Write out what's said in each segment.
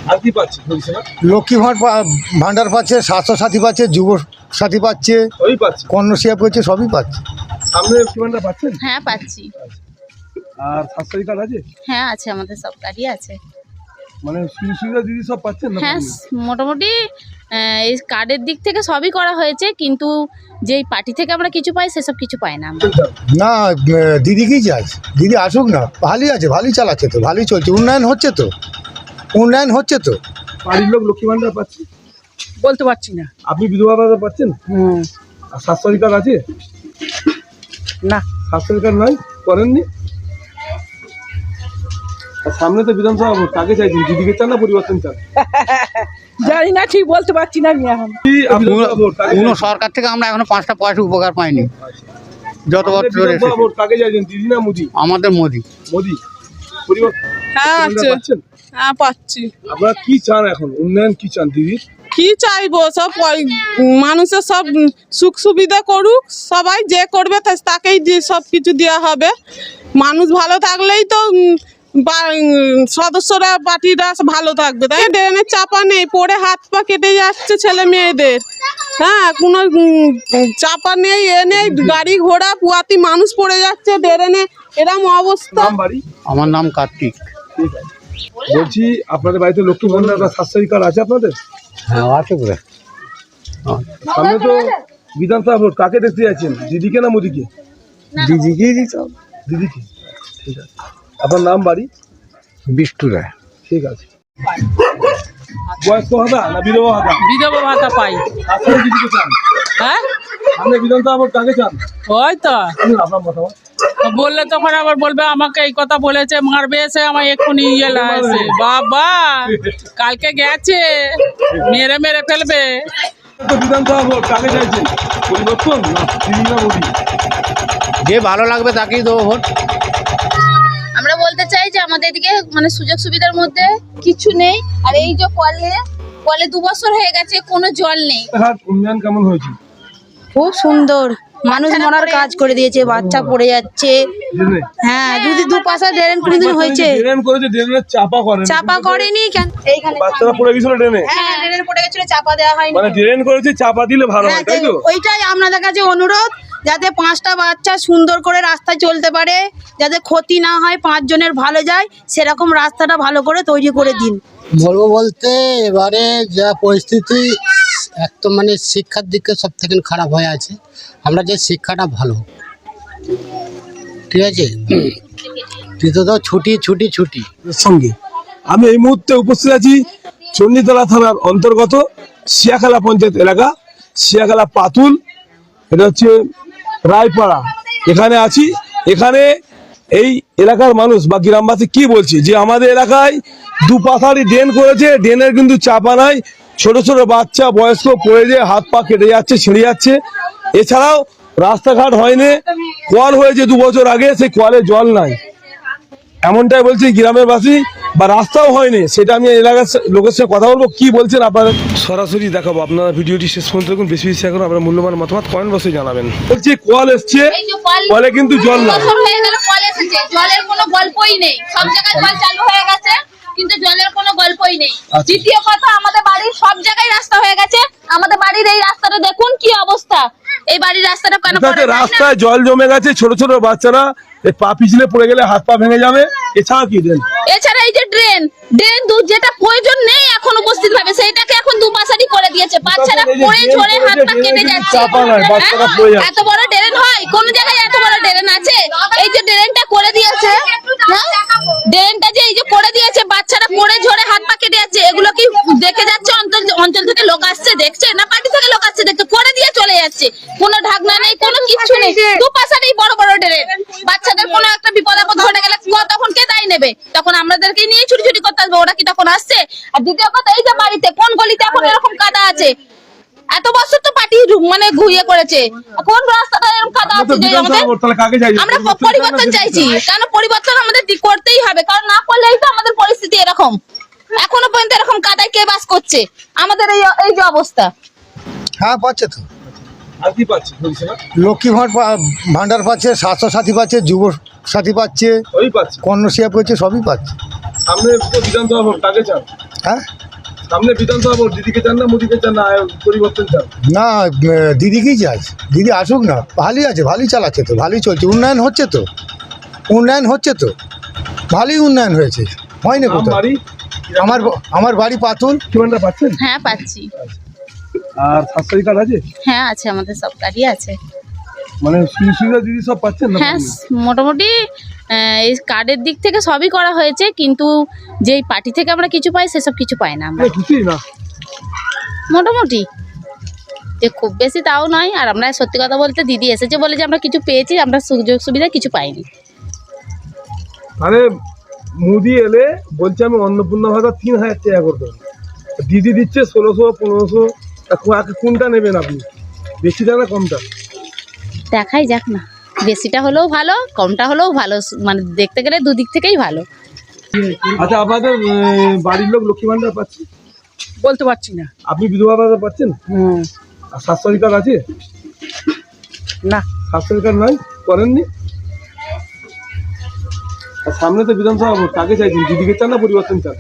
আর কি পাচ্ছে পরিষেবা? লক্ষ্মী ভাণ্ডার পাচ্ছে, স্বাস্থ্য সাথী পাচ্ছে, যুব সাথী পাচ্ছে, সবই পাচ্ছে। কন্যাশ্রী পাচ্ছে, সবই পাচ্ছে। সামনে লক্ষ্মী ভাণ্ডার পাচ্ছেন? হ্যাঁ পাচ্ছি। আর স্বাস্থ্যসাথী কার্ড আছে? হ্যাঁ আছে, আমাদের সব কার্ডই আছে। মানে সুযোগ সুবিধা দিদি সব পাচ্ছেন না? হ্যাঁ মোটামুটি এই কার্ডের দিক থেকে সবই করা হয়েছে, কিন্তু যেই পার্টি থেকে আমরা কিছু পাই সেসব কিছু পাই না আমরা। না, দিদি কি চাই, দিদি আসুক না। ভালোই আছে, ভালোই চালাচ্ছে তো, ভালোই চলছে, উন্নয়ন হচ্ছে তো, উন্নয়ন হচ্ছে তো। বাড়ির লোক লক্ষ্মী ভাণ্ডার পাচ্ছে? বলতে পারছি না। আপনি বিধবা ভাতা পাচ্ছেন? আর স্বাস্থ্যসাথী কার্ড আছে? না। স্বাস্থ্যসাথী কার্ড নাই, করেননি? আর সামনে তো বিধানসভা ভোট, কাকে চাইছেন? দিদিকে চান না পরিবর্তন চান? জানি না, ঠিক বলতে পারছি না আমি এখন। কোনো সরকার থেকে আমরা এখনো 5টা পয়সা উপকার পাইনি। যত বছর ভোট কাকে চাইছেন, দিদি না মোদি? আমাদের মোদি। মোদি পরিবর্তন হ্যাঁ আছে, পাচ্ছেন? হ্যাঁ পাচ্ছি। আপনারা কি চান এখন, উন্নয়ন কি চান দিদি? কি চাইবো, সব মানুষের সব সুখ সুবিধা করুক, সবাই যে করবে তাকেই সব কিছু দেওয়া হবে। মানুষ ভালো থাকলেই তো সদস্যরা পার্টিরা ভালো থাকবে। তাই ড্রেনের চাপা নেই, পড়ে হাত পা কেটে যাচ্ছে ছেলে মেয়েদের। হ্যাঁ, কোনো চাপা নেই, এ নেই, গাড়ি ঘোড়া পুয়াতি মানুষ পড়ে যাচ্ছে ড্রেনে, এরকম অবস্থা। আমার নাম কার্তিক। ঠিক আছে, বলছি আপনাদের বাড়িতে লক্ষ্মী ভাণ্ডার বা স্বাস্থ্যসাথী কার্ড আছে আপনাদের? হ্যাঁ আছে পুরো। সামনে তো বিধানসভা ভোট, কাকে দেখতে যাচ্ছেন, দিদিকে না মোদিকে? দিদিকেই দিত। দিদিকে। ঠিক আছে, আপনার নাম বাড়ি? বিষ্টু রায়। ঠিক আছে। বয়স্ক ভাতা না বিধবা ভাতা? বিধবা ভাতা পাই। আসলে দিদিকে চান? হ্যাঁ সামনে বিধানসভা ভোট, কাকে চান? ওই তো আপনার মতামত? বললে তখন আবার বলবে আমাকে এই কথা বলেছে, মারবে এসে আমার এক্ষুনি ইয়ে লাগছে। বাবা কালকে গেছে, মেরে মেরে ফেলবে। তো বিধানসভা ভোট, কাকে চাইছেন, পরিবর্তন না দিদি না মোদি? যে ভালো লাগবে তাকেই দেবো ভোট। আমরা বলতে চাই যে আমাদের এদিকে মানে সুযোগ সুবিধার মধ্যে কিছু নেই। আর এই যে কলে 2 বছর হয়ে গেছে, কোনো জল নেই। উন্নয়ন কেমন হয়েছে? খুব সুন্দর, মানুষ মরার কাজ করে দিয়েছে, বাচ্চা পড়ে যাচ্ছে। হ্যাঁ, যদি 2 পাশা ড্রেন কোনদিন হয়েছে? ড্রেন করেছে, ড্রেনের চাপা করেনি। চাপা করেনি কেন? এইখানে বাচ্চারা পড়ে গেছিল ড্রেনে। হ্যাঁ, ড্রেন পড়ে গেছিল, চাপা দেওয়া হয়নি। মানে ড্রেন করেছে, চাপা দিলে ভালো হয়, তাই তো? ওইটাই আপনাদের কাছে অনুরোধ, যাতে 5টা বাচ্চা সুন্দর করে রাস্তায় চলতে পারে, যাতে ক্ষতি না হয়, 5 জনের ভালো যায়, সেরকম রাস্তাটা ভালো করে তৈরি করে দিন। বলবো বলতে এবারে যা পরিস্থিতি, এক তো মানে শিক্ষার দিকে সব থেকে খারাপ হয়ে আছে। আমরা যে শিক্ষাটা ভালো, ঠিক আছে, দ্বিতীয়ত ছুটি ছুটি ছুটি সঙ্গে আমি এই মুহূর্তে উপস্থিত আছি চণ্ডীতলা থানার অন্তর্গত শিয়াখালা পঞ্চায়েত এলাকা, শিয়াখালা পাতুল, এটা হচ্ছে রায়পাড়া। এখানে আছি। এখানে এই এলাকার মানুষ বা গ্রামবাসী কি বলছে, যে আমাদের এলাকায় 2 পাশারি ড্রেন করেছে, ড্রেনের কিন্তু চাপা নাই, ছোট ছোট বাচ্চা বয়স্ক পড়ে যেয়ে হাত পা কেটে যাচ্ছে, ছিঁড়ে যাচ্ছে। এছাড়াও রাস্তাঘাট হয়নি, কল হয়েছে 2 বছর আগে, সেই কলে জল নাই, এমনটাই বলছে গ্রামের বাসী। বা রাস্তাও হয়নি, সেটা আমি এলাকার লোকের সঙ্গে কথা বলবো, কি বলছেন আপনারা সরাসরি দেখাবো। আপনারা ভিডিওটি শেষ পর্যন্ত দেখুন, বেশি বেশি এখন আপনার মূল্যবান মতামত কমেন্ট বক্সে জানাবেন। বলছি কল এসছে, কলে কিন্তু জল নাই। কল এসেছে, জলের কোনো গল্পই নেই। সব জায়গায় জল চালু হয়ে গেছে, কিন্তু জলের কোনো গল্পই নেই। দ্বিতীয় কথা, আমাদের বাড়ির সব জায়গায় রাস্তা হয়ে গেছে, আমাদের বাড়ির এই রাস্তাটা দেখুন কি অবস্থা। এই বাড়ির রাস্তাটা কেন করে না? রাস্তায় জল জমে গেছে, ছোট ছোট বাচ্চারা এই পা পিছলে পড়ে গেলে হাত পা ভেঙে যাবে। এছাড়া কি দেন? এছাড়া এই যে ড্রেন যেটা প্রয়োজন নেই এখন উপস্থিত ভাবে, সেইটাকে এখন 2 পাশারি করে দিয়েছে। বাচ্চারা পড়ে ঝরে হাত পা কেটে যাচ্ছে। এত বড় ড্রেন হয়? কোন জায়গায় এত বড় ড্রেন আছে? এই যে ড্রেনটা করে দিয়েছে, ড্রেনটা যে এই যে করে দিয়েছে, বাচ্চারা পড়ে ঝরে হাত পা কেটে যাচ্ছে। এগুলো কি দেখে যাচ্ছে? অঞ্চল থেকে লোক আসছে দেখছে, না পার্টি থেকে লোক আসছে দেখছে? করে দিয়ে চলে যাচ্ছে, কোনো ঢাকনা নেই, কোনো কিছু নেই। 2 পাশারি বড় বড় ড্রেন, বাচ্চাদের কোনো একটা বিপদ আপদ ঘটে গেলে তখন কে দায় নেবে? তখন আমাদেরকে নিয়ে ছুটি ছুটি করতে আসবে, ওরা কি তখন আসছে? আর দ্বিতীয় কথা, এই যে বাড়িতে কোন গলিতে এখন এরকম কাদা আছে? এত বছর তো পার্টি মানে ঘুরিয়ে করেছে, কোন রাস্তাটা এরকম কাদা আছে যে আমাদের? আমরা পরিবর্তন চাইছি। কেন পরিবর্তন আমাদের করতেই হবে, কারণ না করলেই তো আমাদের পরিস্থিতি এরকম। এখনো পর্যন্ত এরকম কাদায় কে বাস করছে? আমাদের এই যে অবস্থা। হ্যাঁ পাচ্ছে তো। আর কি পাচ্ছে পরিষেবা? লক্ষ্মী ভাণ্ডার পাচ্ছে, স্বাস্থ্য সাথী পাচ্ছে, যুব সাথী পাচ্ছে, সবই পাচ্ছে, কন্যাশ্রী পাচ্ছে, সবই পাচ্ছে। সামনে বিধানসভা ভোট, কাকে চান? হ্যাঁ সামনে বিধানসভা ভোট, দিদিকে চান না মোদিকে চান না পরিবর্তন চান? না, দিদিকেই চাই। দিদি আসুক না, ভালোই আছে, ভালোই চালাচ্ছে তো, ভালোই চলছে, উন্নয়ন হচ্ছে তো, উন্নয়ন হচ্ছে তো, ভালোই উন্নয়ন হয়েছে, হয়নি নাম, কোথাও। বাড়ি? আমার বাড়ি পাতুল। কি ভান্ডার পাচ্ছেন? হ্যাঁ পাচ্ছি। আর স্বাস্থ্য কার্ড আছে? হ্যাঁ আছে, আমাদের সব গাড়ি আছে। মানে সুযোগ সুবিধা দিদি সব পাচ্ছেন না? হ্যাঁ মোটামুটি এই কার্ডের দিক থেকে সবই করা হয়েছে, কিন্তু যেই পার্টি থেকে আমরা কিছু পাই সেসব কিছু পাই না আমরা। কিছুই না? মোটামুটি, যে খুব বেশি তাও নয়। আর আমরা সত্যি কথা বলতে দিদি এসেছে বলে যে আমরা কিছু পেয়েছি, আমরা সুযোগ সুবিধা কিছু পাইনি। মানে মোদি এলে বলছে আমি অন্নপূর্ণা ভাতা 3000 টাকা করে দেবো, দিদি দিচ্ছে 1600 1500। কোনটা নেবেন আপনি, বেশিটা না কমটা? দেখাই যাক না, বেশিটা হলেও ভালো, কমটা হলেও ভালো, মানে দেখতে গেলে দুদিক থেকেই ভালো। আচ্ছা, আপনাদের বাড়ির লোক লক্ষ্মী ভান্ডার পাচ্ছে? বলতে পারছি না। আপনি বিধবা ভাতা পাচ্ছেন? আর স্বাস্থ্য কার্ড আছে? না। স্বাস্থ্য কার্ড নাই, করেননি? আর সামনে তো বিধানসভা ভোট, কাকে চাইছেন, দিদিকে চান না পরিবর্তন চান?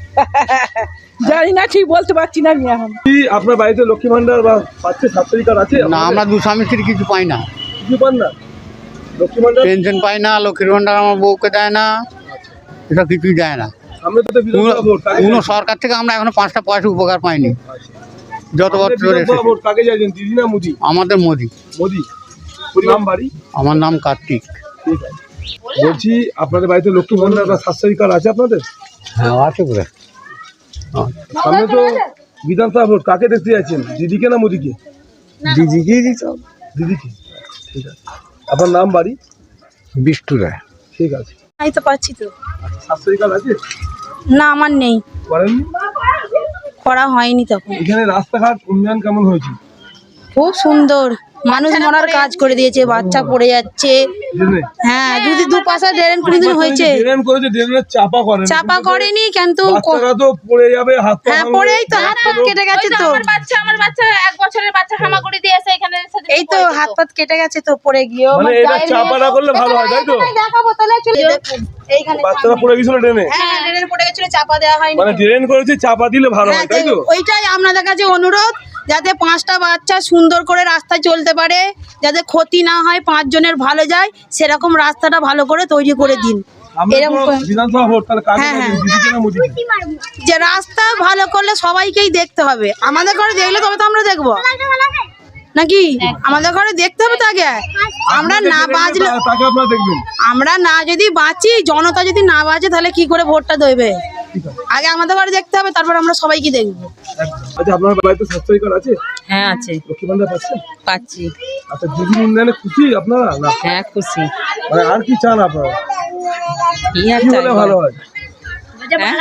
জানি না, ঠিক বলতে পারছি না আমি এখন। কি আপনার বাড়িতে লক্ষ্মী ভান্ডার বা পাচ্ছে, স্বাস্থ্য কার্ড আছে? না, আমরা দু স্বামী স্ত্রী কিছু পাই না, কিছু পান না? লক্ষ্মী ভান্ডার পেনশন পাই না, লক্ষ্মীর ভান্ডার আমার বউকে দেয় না, এটা কিছুই দেয় না। সামনে তো বিধানসভা ভোট, কাকে কোনো চাইছেন? সরকার থেকে আমরা এখনো 5টা পয়সা উপকার পাইনি যত সামনে বছর ধরে বিধানসভা এসেছি। ভোট, কাকে চাইছেন, দিদি না মোদি? আমাদের মোদি। মোদি। নাম, বাড়ি? আমার নাম কার্তিক। ঠিক আছে। বলছি আপনাদের বাড়িতে লক্ষ্মী ভান্ডার বা স্বাস্থ্য কার্ড আছে আপনাদের? হ্যাঁ আছে বোধ। সামনে তো বিধানসভা ভোট, কাকে দেখতে যাচ্ছেন, দিদিকে না মোদিকে? দিদিকেই দিত। দিদিকে। ঠিক আছে। আপনার নাম, বাড়ি? বিষ্টু রায়। ঠিক আছে। আমি তো পাচ্ছি তো। স্বাস্থ্য কার্ড আছে? না, আমার নেই, করেননি? করা হয়নি তখন। এখানে রাস্তাঘাট উন্নয়ন কেমন হয়েছে? খুব সুন্দর, মানুষ মরার কাজ করে দিয়েছে, বাচ্চা পড়ে যাচ্ছে। ড্রেনে? হ্যাঁ, যদি দু পাশা ড্রেন কোনোদিন হয়েছে, ড্রেন করেছে, ড্রেনের চাপা করেন? চাপা করেনি কিন্তু বাচ্চারা তো পড়ে যাবে, হাত পা হ্যাঁ, ভাঙবে। পড়েই তো হাত পাত কেটে গেছে তো। আমার বাচ্চা 1 বছরের বাচ্চা হামাগুড়ি দিয়ে এসে এখানে এই তো হাত পাত কেটে গেছে তো, পড়ে গিয়েও। মানে এটা চাপাটা করলে ভালো হয়, তাই তো? দেখাবো তাহলে, চলে দেখুন এইখানে বাচ্চারা পড়ে গেছিল ড্রেনে? হ্যাঁ, ড্রেনে পড়ে গেছিল, চাপা দেওয়া হয়নি। মানে ড্রেন করেছে, চাপা দিলে ভালো হয়, তাই তো? ওইটাই আপনাদের কাছে অনুরোধ, যাতে 5টা বাচ্চা সুন্দর করে রাস্তায় চলতে পারে, যাতে ক্ষতি না হয়, 5 জনের ভালো যায়, সেরকম রাস্তাটা ভালো করে তৈরি করে দিন। আমরা এরকম তো করে- বিধানসভা ভোট, তাহলে কাকে হ্যাঁ, চাইছেন, দিদিকে না মোদিকে? যে রাস্তা ভালো করলে সবাইকেই দেখতে হবে, আমাদের ঘরে দেখলে তবে তো আমরা দেখবো নাকি, আমাদের ঘরে দেখতে হবে তো আগে। আমরা না বাঁচলে, তাকে আপনারা দেখবেন। আমরা না যদি বাঁচি, জনতা যদি না বাঁচে, তাহলে কি করে ভোটটা দেবে? ঠিক আছে। আগে আমাদের ঘরে দেখতে হবে, তারপর আমরা সবাইকে দেখবো। আচ্ছা, আপনার বাড়িতে স্বাস্থ্য কার্ড আছে? হ্যাঁ আছে, লক্ষ্মী ভান্ডার পাচ্ছেন? পাচ্ছি। আচ্ছা, দিদির উন্নয়নে খুশি আপনারা না? হ্যাঁ খুশি। মানে আর কি চান আপনারা, কি আর কি চাই হলে বল? ভালো হয়? হ্যাঁ?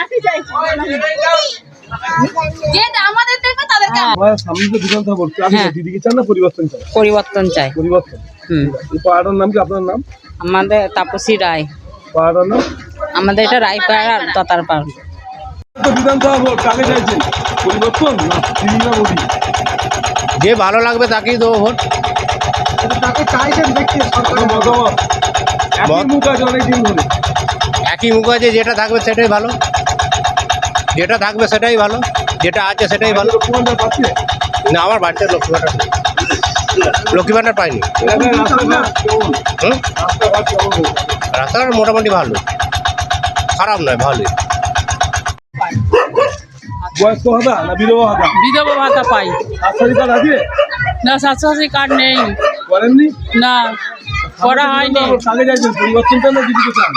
যে আমাদের দেখবে তাদেরকে আমার সামনে তো বিধানসভা ভোট, কাকে হ্যাঁ। চাই, দিদিকে চান না পরিবর্তন চান? পরিবর্তন চাই। পরিবর্তন। হুম। এই পাড়াটার নাম কি, আপনার নাম? আমাদের তাপসী রায়। পাড়াটার নাম? আমাদের এটা রায়পাড়া আর দতারপাড়। তো বিধানসভা ভোট, কাকে চাইছেন, পরিবর্তন না দিদি না মোদি? যে ভালো লাগবে তাকেই দেবো ভোট। আপনার মতামত? একই মুখ আছে অনেকদিন ধরে। একই মুখ আছে, যেটা থাকবে সেটাই ভালো, যেটা থাকবে সেটাই ভালো, যেটা আছে সেটাই ভালো। লক্ষ্মী ভান্ডার পাচ্ছে? না, আমার বাড়িতে লক্ষ্মী ভান্ডার নেই। লক্ষ্মী ভান্ডার পাইনি। এলাকায় রাস্তাঘাট কেমন? হুম, রাস্তাঘাট কেমন হয়েছে? রাস্তাঘাট মোটামুটি ভালো, খারাপ নয়, ভালোই। বয়স্ক ভাতা না বিধবা ভাতা? বিধবা ভাতা পাই স্বাস্থ্য কার্ড আছে? না, স্বাস্থ্যসাথী কার্ড নেই, করেননি? না করা হয়নি। কাকে চাইছেন, পরিবর্তন চান না দিদিকে চান?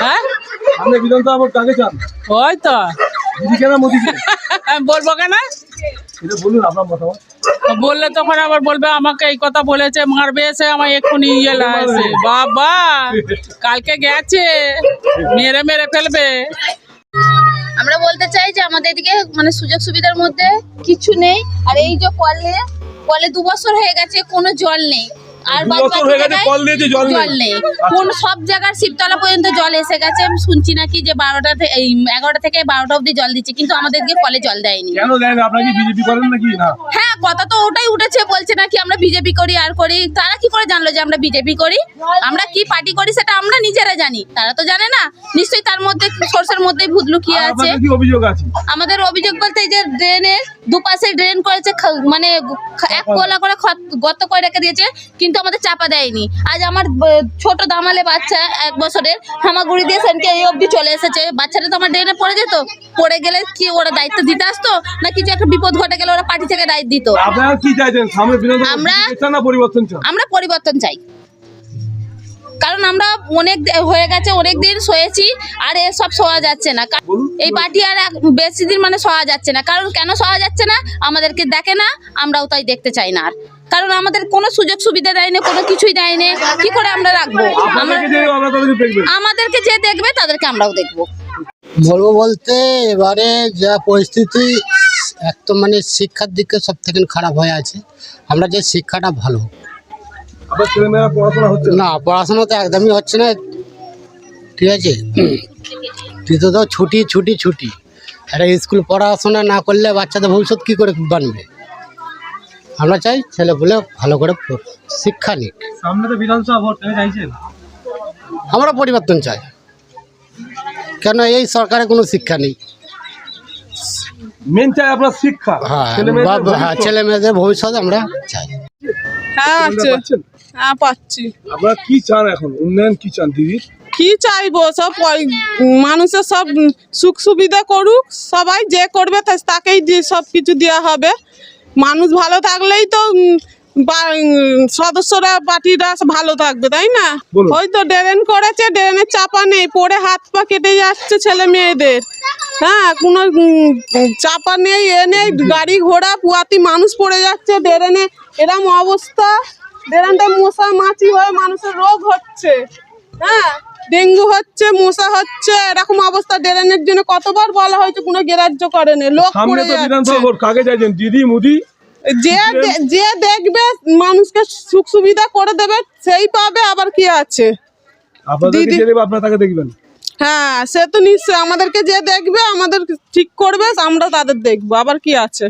হ্যাঁ, আপনি বিধানসভা ভোট কাকে চান, ওই তো দিদিকে না মোদিকে? বলবো কেন, এটা বলুন আপনার মতামত। বললে তখন আবার বলবে আমাকে এই কথা বলেছে, মারবে এসে আমার এক্ষুনি ইয়ে লাগছে, বাবা কালকে গেছে, মেরে মেরে ফেলবে। আমরা বলতে চাই যে আমাদের এদিকে মানে সুযোগ সুবিধার মধ্যে কিছু নেই। আর এই যে কলে 2 বছর হয়ে গেছে, কোনো জল নেই। আর 2 বছর হয়ে গেছে কল দিয়েছে, জল নেই। জল নেই। কোন সব জায়গার শিবতলা পর্যন্ত জল এসে গেছে। আমি শুনছি নাকি যে 11টা থেকে 12টা অবধি জল দিচ্ছে, কিন্তু আমাদেরকে কলে জল দেয়নি। কেন দেয় না? আপনারা কি বিজেপি করেন নাকি না? হ্যাঁ, কথা তো ওটাই উঠেছে, বলছে নাকি আমরা বিজেপি করি আর করি। তারা কি করে জানলো যে আমরা বিজেপি করি? আমরা কি পার্টি করি সেটা আমরা নিজেরা জানি, তারা তো জানে না। নিশ্চয়ই তার মধ্যে সোর্সের মধ্যে ভূত লুকিয়ে আর আছে। আপনাদের কি অভিযোগ আছে? আমাদের অভিযোগ বলতে এই যে ড্রেনের দুপাশে ড্রেন করেছে, মানে এক কোলা করে গর্ত করে রেখে দিয়েছে, কিন্তু আমাদের চাপা দেয়নি। আজ আমার ছোট দামালে বাচ্চা 1 বছরের হামাগুড়ি দিয়ে সেনকে এই অবধি চলে এসেছে। বাচ্চাটা তো আমার ড্রেনে পড়ে যেত, পড়ে গেলে কি ওরা দায়িত্ব দিতে আসতো, না কিছু একটা বিপদ ঘটে গেলে ওরা পার্টি থেকে দায়িত্ব দিত। আপনারা কি চাইছেন? সামনে বিধানসভা আমরা- চান না পরিবর্তন চান? আমরা পরিবর্তন চাই, কারণ আমরা হয়ে গেছে, অনেক দিন সয়েছি, আর এসব সওয়া যাচ্ছে না। এই পার্টি আর বেশি দিন মানে সওয়া যাচ্ছে না। কারণ কেন সওয়া যাচ্ছে না? আমাদেরকে দেখে না, আমরাও তাই দেখতে চাই না। আর কারণ আমাদের কোনো সুযোগ সুবিধা দেয়নি, কোনো কিছুই দেয়নি, কি করে আমরা রাখবো? আপনাদেরকে যে আমরা তাদেরকে দেখবেন। আমাদেরকে যে দেখবে তাদেরকে আমরাও দেখবো। বলবো বলতে এবারে যা পরিস্থিতি একদম মানে শিক্ষার দিকে সব থেকে খারাপ হয়ে আছে। আমরা যে শিক্ষাটা ভালো, আপনার ছেলেমেয়েরা পড়াশোনা হচ্ছে না? না পড়াশোনা তো একদমই হচ্ছে না, ঠিক আছে। কিন্তু তো ছুটি ছুটি ছুটি, একটা স্কুল পড়াশোনা না করলে বাচ্চাদের ভবিষ্যৎ কী করে বানবে? আমরা চাই ছেলেপুলে ভালো করে শিক্ষা নিক। সামনে তো বিধানসভা ভোট, চাইছেন? আমরা পরিবর্তন চাই, কেন এই সরকারে কোনো শিক্ষা নেই। মেন চাই আপনার শিক্ষা, হ্যাঁ ছেলেমেয়েদের ছেলে মেয়েদের ভবিষ্যৎ আমরা চাই। হ্যাঁ আছে, পাচ্ছেন? হ্যাঁ পাচ্ছি। আপনারা কি চান এখন? উন্নয়ন কি চান দিদি? কি চাইবো? সব মানুষের সব সুখ সুবিধা করুক, সবাই যে করবে তাকেই সব কিছু দেওয়া হবে। মানুষ ভালো থাকলেই তো সদস্যরা পার্টিরা ভালো থাকবে, তাই না? বলুন। হয়তো ড্রেন করেছে, ড্রেনের চাপা নেই, পড়ে হাত পা কেটে যাচ্ছে ছেলে মেয়েদের। হ্যাঁ, কোনো চাপা নেই, এ নেই, গাড়ি ঘোড়া পুয়াতি মানুষ পড়ে যাচ্ছে ড্রেনে। এরম অবস্থা, ড্রেনটা মশা মাছি হয়ে মানুষের রোগ হচ্ছে। হ্যাঁ, ডেঙ্গু হচ্ছে, মশা হচ্ছে, এরকম অবস্থা ড্রেনের জন্য কতবার বলা হয়েছে, কোনো গ্রাহ্য করেনি। লোক সামনে পড়ে তো যাচ্ছে। বিধানসভা ভোট, কাকে চাইছেন? দিদি, মোদি? যে দেখবে মানুষকে সুখ সুবিধা করে দেবে সেই পাবে, আবার কি আছে? আপনাদেরকে দিদি- যে দেবে আপনারা তাকে দেখবেন। হ্যাঁ, সে তো নিশ্চয় আমাদেরকে যে দেখবে, আমাদের ঠিক করবে, আমরা তাদের দেখবো, আবার কি আছে?